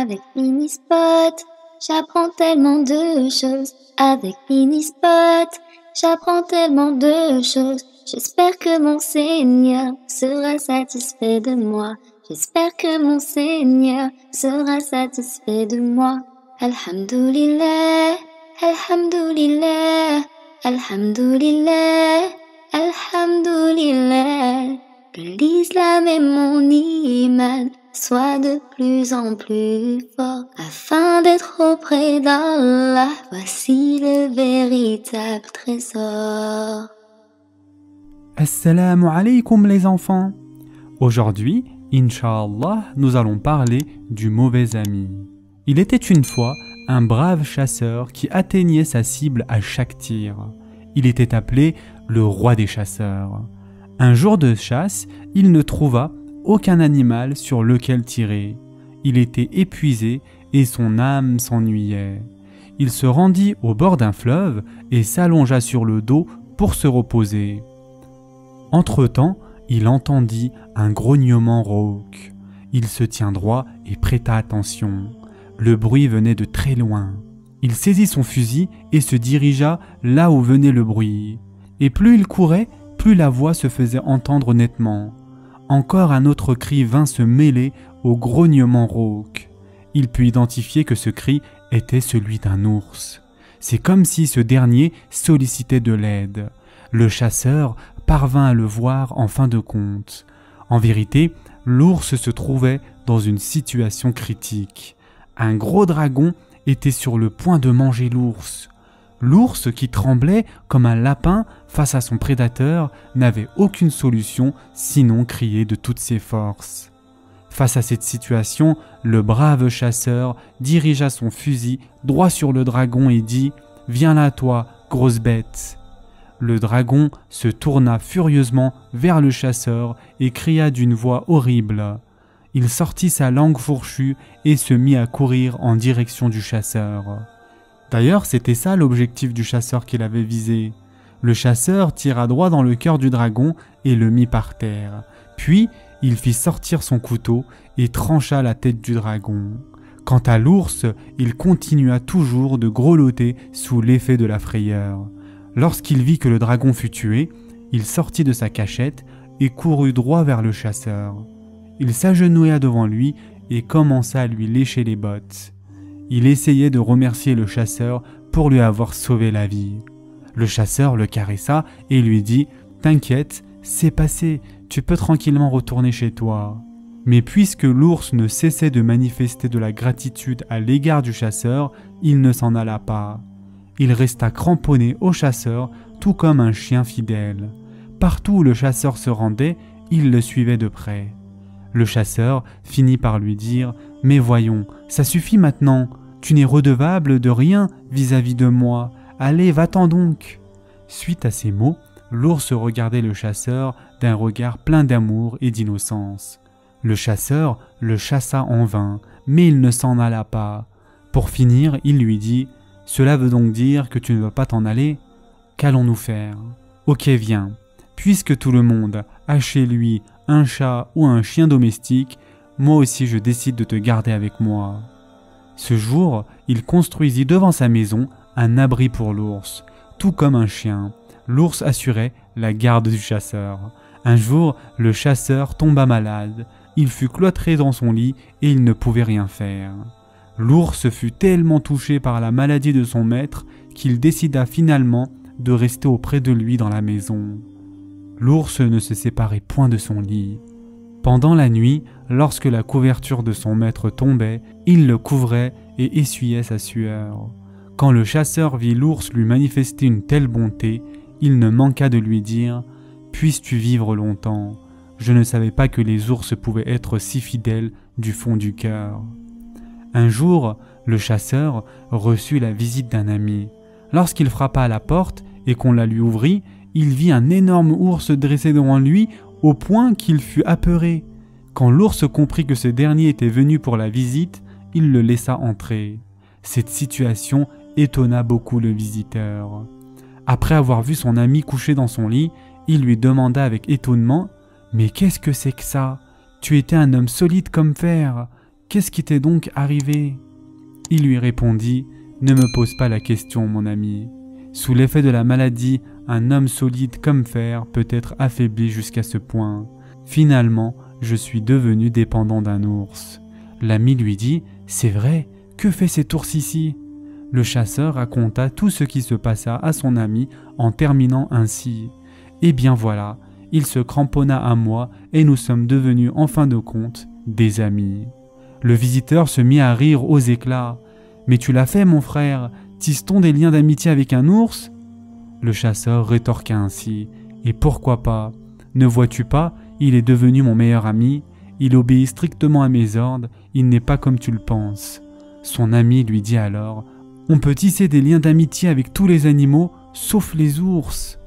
Avec Minispot, j'apprends tellement de choses. Avec Minispot, j'apprends tellement de choses. J'espère que mon Seigneur sera satisfait de moi. J'espère que mon Seigneur sera satisfait de moi. Alhamdulillah, Alhamdulillah, Alhamdulillah, Alhamdulillah. Que l'islam et mon iman soient de plus en plus forts afin d'être auprès d'Allah. Voici le véritable trésor. Assalamu alaikum les enfants. Aujourd'hui, Inch'Allah, nous allons parler du mauvais ami. Il était une fois un brave chasseur qui atteignait sa cible à chaque tir. Il était appelé le roi des chasseurs. Un jour de chasse, il ne trouva aucun animal sur lequel tirer. Il était épuisé et son âme s'ennuyait. Il se rendit au bord d'un fleuve et s'allongea sur le dos pour se reposer. Entre-temps, il entendit un grognement rauque. Il se tint droit et prêta attention. Le bruit venait de très loin. Il saisit son fusil et se dirigea là où venait le bruit. Et plus il courait, plus la voix se faisait entendre nettement. Encore un autre cri vint se mêler au grognement rauque. Il put identifier que ce cri était celui d'un ours. C'est comme si ce dernier sollicitait de l'aide. Le chasseur parvint à le voir en fin de compte. En vérité, l'ours se trouvait dans une situation critique. Un gros dragon était sur le point de manger l'ours. L'ours, qui tremblait comme un lapin face à son prédateur, n'avait aucune solution sinon crier de toutes ses forces. Face à cette situation, le brave chasseur dirigea son fusil droit sur le dragon et dit « Viens là toi, grosse bête !» Le dragon se tourna furieusement vers le chasseur et cria d'une voix horrible. Il sortit sa langue fourchue et se mit à courir en direction du chasseur. D'ailleurs, c'était ça l'objectif du chasseur qu'il avait visé. Le chasseur tira droit dans le cœur du dragon et le mit par terre. Puis, il fit sortir son couteau et trancha la tête du dragon. Quant à l'ours, il continua toujours de grelotter sous l'effet de la frayeur. Lorsqu'il vit que le dragon fut tué, il sortit de sa cachette et courut droit vers le chasseur. Il s'agenouilla devant lui et commença à lui lécher les bottes. Il essayait de remercier le chasseur pour lui avoir sauvé la vie. Le chasseur le caressa et lui dit « T'inquiète, c'est passé, tu peux tranquillement retourner chez toi. » Mais puisque l'ours ne cessait de manifester de la gratitude à l'égard du chasseur, il ne s'en alla pas. Il resta cramponné au chasseur, tout comme un chien fidèle. Partout où le chasseur se rendait, il le suivait de près. Le chasseur finit par lui dire « Mais voyons, ça suffit maintenant, tu n'es redevable de rien vis-à-vis de moi, allez, va-t'en donc !» Suite à ces mots, l'ours regardait le chasseur d'un regard plein d'amour et d'innocence. Le chasseur le chassa en vain, mais il ne s'en alla pas. Pour finir, il lui dit « Cela veut donc dire que tu ne veux pas t'en aller ? Qu'allons-nous faire ? Ok, viens. Puisque tout le monde a chez lui un chat ou un chien domestique, moi aussi je décide de te garder avec moi. » Ce jour, il construisit devant sa maison un abri pour l'ours. Tout comme un chien, l'ours assurait la garde du chasseur. Un jour, le chasseur tomba malade. Il fut cloîtré dans son lit et il ne pouvait rien faire. L'ours fut tellement touché par la maladie de son maître qu'il décida finalement de rester auprès de lui dans la maison. L'ours ne se séparait point de son lit. Pendant la nuit, lorsque la couverture de son maître tombait, il le couvrait et essuyait sa sueur. Quand le chasseur vit l'ours lui manifester une telle bonté, il ne manqua de lui dire « Puisses-tu vivre longtemps ? Je ne savais pas que les ours pouvaient être si fidèles du fond du cœur. » Un jour, le chasseur reçut la visite d'un ami. Lorsqu'il frappa à la porte et qu'on la lui ouvrit, il vit un énorme ours dressé devant lui au point qu'il fut apeuré. Quand l'ours comprit que ce dernier était venu pour la visite, il le laissa entrer. Cette situation étonna beaucoup le visiteur. Après avoir vu son ami couché dans son lit, il lui demanda avec étonnement « Mais qu'est-ce que c'est que ça ? Tu étais un homme solide comme fer. qu'est-ce qui t'est donc arrivé ?» Il lui répondit « Ne me pose pas la question, mon ami. Sous l'effet de la maladie, un homme solide comme fer peut être affaibli jusqu'à ce point. Finalement, je suis devenu dépendant d'un ours. » L'ami lui dit « C'est vrai, que fait cet ours ici ?» Le chasseur raconta tout ce qui se passa à son ami en terminant ainsi « Eh bien voilà, il se cramponna à moi et nous sommes devenus en fin de compte des amis. » Le visiteur se mit à rire aux éclats. « Mais tu l'as fait, mon frère, tisse-t-on des liens d'amitié avec un ours ?» Le chasseur rétorqua ainsi « Et pourquoi pas? Ne vois-tu pas, il est devenu mon meilleur ami, il obéit strictement à mes ordres, il n'est pas comme tu le penses. » Son ami lui dit alors « On peut tisser des liens d'amitié avec tous les animaux, sauf les ours. »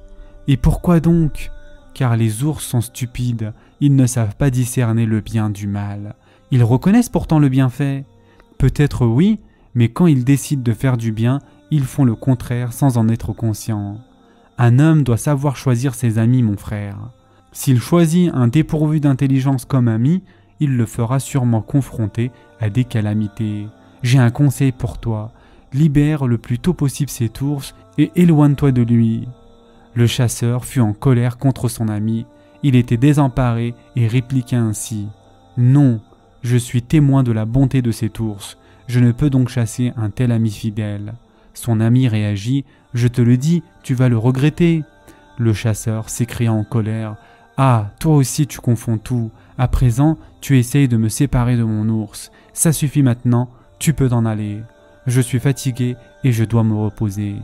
« Et pourquoi donc? Car les ours sont stupides, ils ne savent pas discerner le bien du mal. Ils reconnaissent pourtant le bienfait. Peut-être oui, mais quand ils décident de faire du bien, ils font le contraire sans en être conscients. Un homme doit savoir choisir ses amis, mon frère. S'il choisit un dépourvu d'intelligence comme ami, il le fera sûrement confronter à des calamités. J'ai un conseil pour toi. Libère le plus tôt possible cet ours et éloigne-toi de lui. Le chasseur fut en colère contre son ami. Il était désemparé et répliqua ainsi « Non, je suis témoin de la bonté de cet ours. Je ne peux donc chasser un tel ami fidèle. » Son ami réagit « Je te le dis, tu vas le regretter. » Le chasseur s'écria en colère « Ah, toi aussi tu confonds tout. À présent, tu essayes de me séparer de mon ours. Ça suffit maintenant, tu peux t'en aller. Je suis fatigué et je dois me reposer. »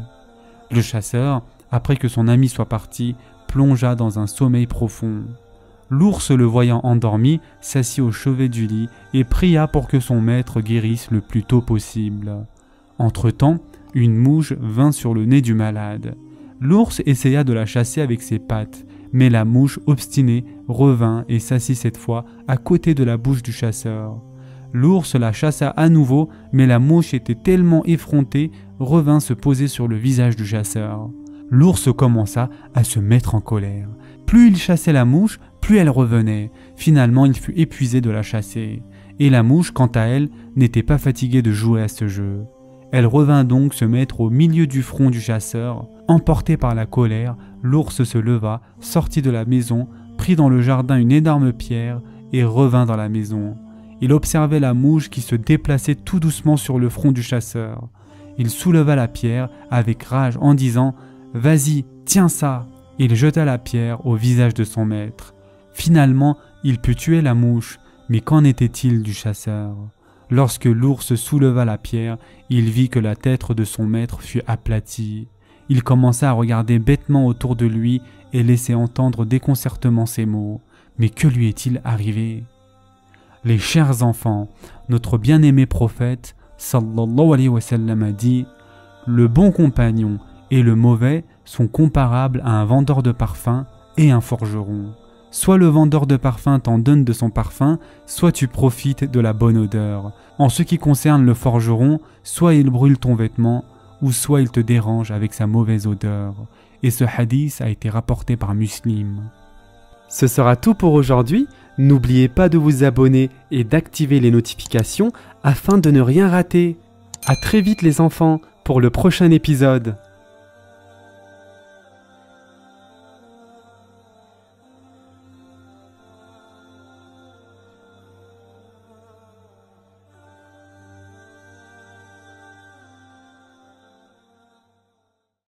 Le chasseur, après que son ami soit parti, plongea dans un sommeil profond. L'ours, le voyant endormi, s'assit au chevet du lit et pria pour que son maître guérisse le plus tôt possible. Entre-temps, une mouche vint sur le nez du malade. L'ours essaya de la chasser avec ses pattes, mais la mouche, obstinée, revint et s'assit cette fois à côté de la bouche du chasseur. L'ours la chassa à nouveau, mais la mouche était tellement effrontée, revint se poser sur le visage du chasseur. L'ours commença à se mettre en colère. Plus il chassait la mouche, plus elle revenait. Finalement, il fut épuisé de la chasser. Et la mouche, quant à elle, n'était pas fatiguée de jouer à ce jeu. Elle revint donc se mettre au milieu du front du chasseur. Emporté par la colère, l'ours se leva, sortit de la maison, prit dans le jardin une énorme pierre et revint dans la maison. Il observait la mouche qui se déplaçait tout doucement sur le front du chasseur. Il souleva la pierre avec rage en disant « Vas-y, tiens ça !» Il jeta la pierre au visage de son maître. Finalement, il put tuer la mouche, mais qu'en était-il du chasseur? Lorsque l'ours souleva la pierre, il vit que la tête de son maître fut aplatie. Il commença à regarder bêtement autour de lui et laissait entendre déconcertement ces mots. Mais que lui est-il arrivé? Les chers enfants, notre bien-aimé prophète, sallallahu alayhi wa sallam, a dit « Le bon compagnon et le mauvais sont comparables à un vendeur de parfum et un forgeron. Soit le vendeur de parfum t'en donne de son parfum, soit tu profites de la bonne odeur. En ce qui concerne le forgeron, soit il brûle ton vêtement, ou soit il te dérange avec sa mauvaise odeur. » Et ce hadith a été rapporté par Muslim. Ce sera tout pour aujourd'hui. N'oubliez pas de vous abonner et d'activer les notifications afin de ne rien rater. À très vite les enfants pour le prochain épisode.